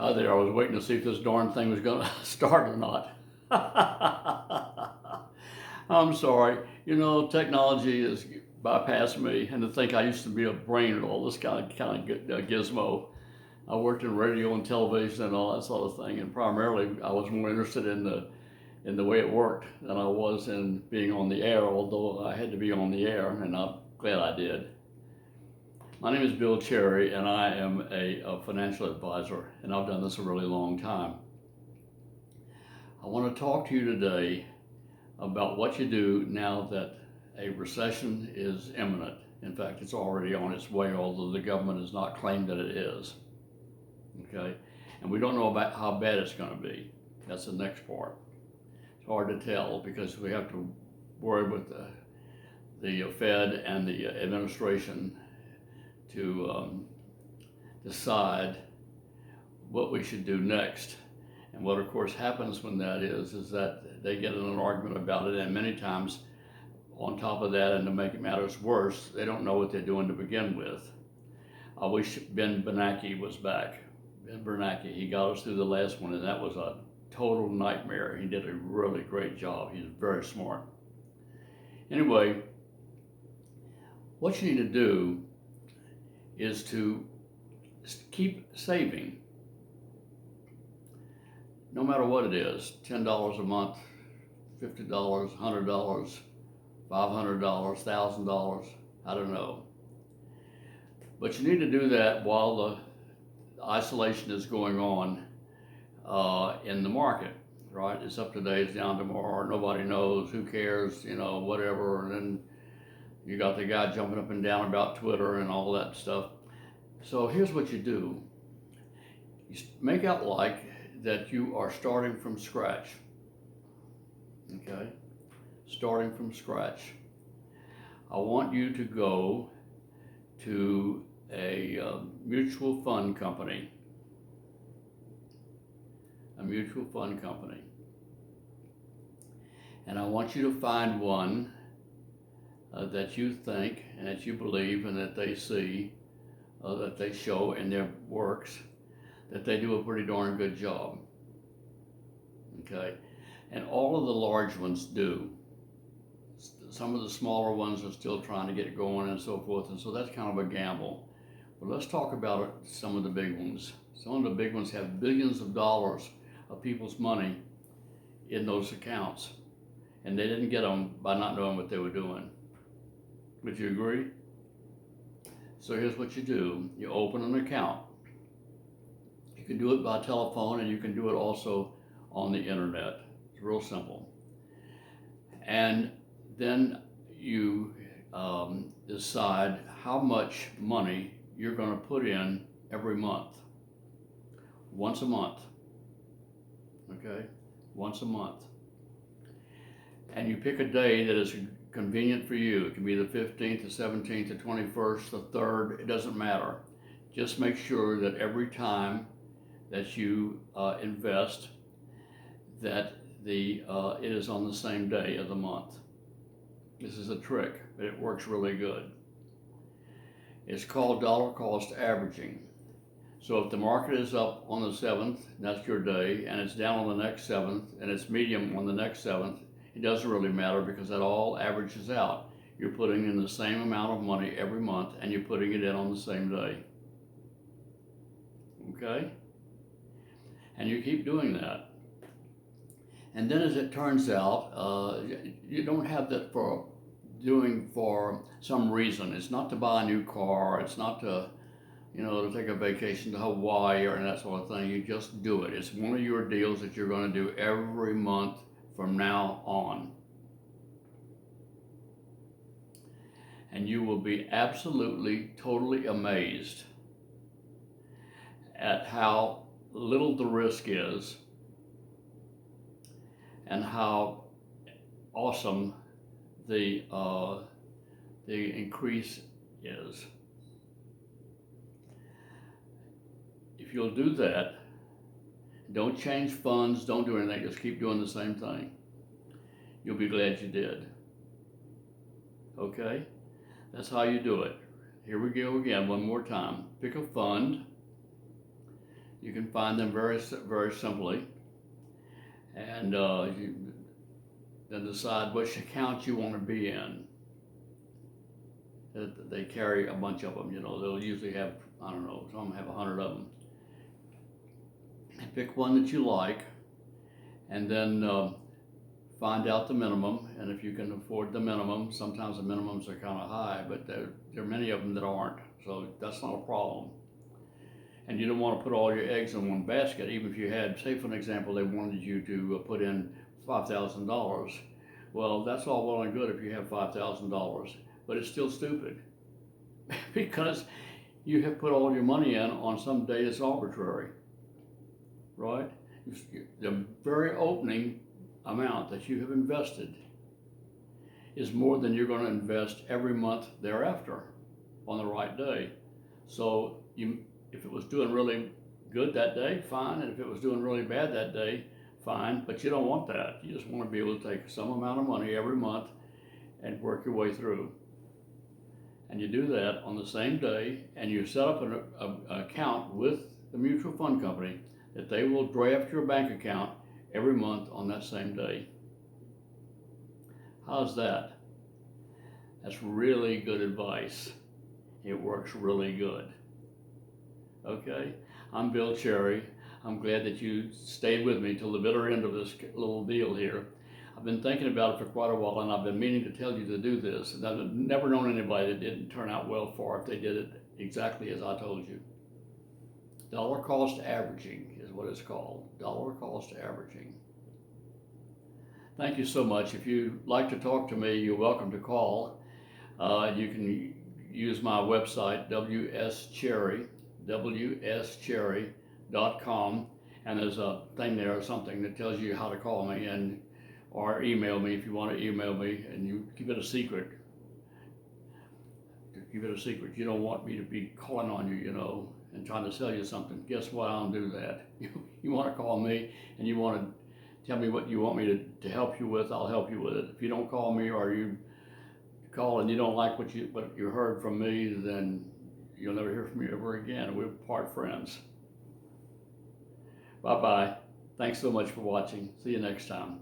Hi there, I was waiting to see if this darn thing was going to start or not. I'm sorry. You know, technology has bypassed me, and to think I used to be a brain and all this kind of gizmo. I worked in radio and television and all that sort of thing, and primarily I was more interested in the way it worked than I was in being on the air, although I had to be on the air, and I'm glad I did. My name is Bill Cherry, and I am a financial advisor, and I've done this a really long time. I want to talk to you today about what you do now that a recession is imminent. In fact, it's already on its way, although the government has not claimed that it is. Okay? And we don't know about how bad it's going to be. That's the next part. It's hard to tell because we have to worry with the Fed and the administration to decide what we should do next. And what of course happens when that is that they get in an argument about it, and many times on top of that, and to make matters worse, they don't know what they're doing to begin with. I wish Ben Bernanke was back. Ben Bernanke, he got us through the last one, and that was a total nightmare. He did a really great job. He's very smart. Anyway, what you need to do is to keep saving, no matter what it is, $10 a month, $50, $100, $500, $1,000, I don't know. But you need to do that while the isolation is going on in the market, right? It's up today, it's down tomorrow, nobody knows, who cares, you know, whatever. And then you got the guy jumping up and down about Twitter and all that stuff. So here's what you do. You make out like that you are starting from scratch. Okay? Starting from scratch. I want you to go to a mutual fund company. A mutual fund company. And I want you to find one that you think and that you believe and that they see, that they show in their works, that they do a pretty darn good job. Okay? And all of the large ones do. Some of the smaller ones are still trying to get going and so forth, and so that's kind of a gamble. But let's talk about some of the big ones. Some of the big ones have billions of dollars of people's money in those accounts, and they didn't get them by not knowing what they were doing. Would you agree? So here's what you do. You open an account. You can do it by telephone, and you can do it also on the internet. It's real simple. And then you decide how much money you're going to put in every month. Once a month. Okay? Once a month. And you pick a day that is convenient for you. It can be the 15th, the 17th, the 21st, the 3rd, it doesn't matter. Just make sure that every time that you invest, that it is on the same day of the month. This is a trick, but it works really good. It's called dollar cost averaging. So if the market is up on the 7th, that's your day, and it's down on the next 7th, and it's medium on the next 7th, it doesn't really matter because that all averages out. You're putting in the same amount of money every month, and you're putting it in on the same day. Okay? And you keep doing that. And then as it turns out, you don't have that for doing for some reason. It's not to buy a new car. It's not to, to take a vacation to Hawaii or that sort of thing. You just do it. It's one of your deals that you're going to do every month from now on. And you will be absolutely, totally amazed at how little the risk is and how awesome the increase is. If you'll do that, don't change funds, don't do anything, just keep doing the same thing. You'll be glad you did. Okay? That's how you do it. Here we go again, one more time. Pick a fund, You can find them very simply, and you then decide which account you want to be in. They carry a bunch of them, you know. They'll usually have, I don't know, some have 100 of them. And pick one that you like, and then find out the minimum. And if you can afford the minimum, sometimes the minimums are kind of high, but there are many of them that aren't, so that's not a problem. And you don't want to put all your eggs in one basket. Even if you had, say for an example, they wanted you to put in $5,000. Well, that's all well and good if you have $5,000, but it's still stupid because you have put all your money in on some day that's arbitrary, right? The very opening amount that you have invested is more than you're going to invest every month thereafter on the right day. So if it was doing really good that day, fine. And if it was doing really bad that day, fine. But you don't want that. You just want to be able to take some amount of money every month and work your way through. And you do that on the same day, and you set up an account with the mutual fund company that they will draft your bank account every month on that same day. How's that? That's really good advice. It works really good. Okay, I'm Bill Cherry. I'm glad that you stayed with me till the bitter end of this little deal here. I've been thinking about it for quite a while, and I've been meaning to tell you to do this. And I've never known anybody that didn't turn out well for it if they did it exactly as I told you. Dollar cost averaging is what it's called. Dollar cost averaging. Thank you so much. If you'd like to talk to me, you're welcome to call. You can use my website, wschery.com, and there's a thing there or something that tells you how to call me, and or email me if you want to email me, and you keep it a secret. Keep it a secret. You don't want me to be calling on you, you know, and trying to sell you something. Guess what? I don't do that. You want to call me and you want to tell me what you want me to help you with, I'll help you with it. If you don't call me, or you call and you don't like what you heard from me, then you'll never hear from me ever again. We'll part friends. Bye-bye. Thanks so much for watching. See you next time.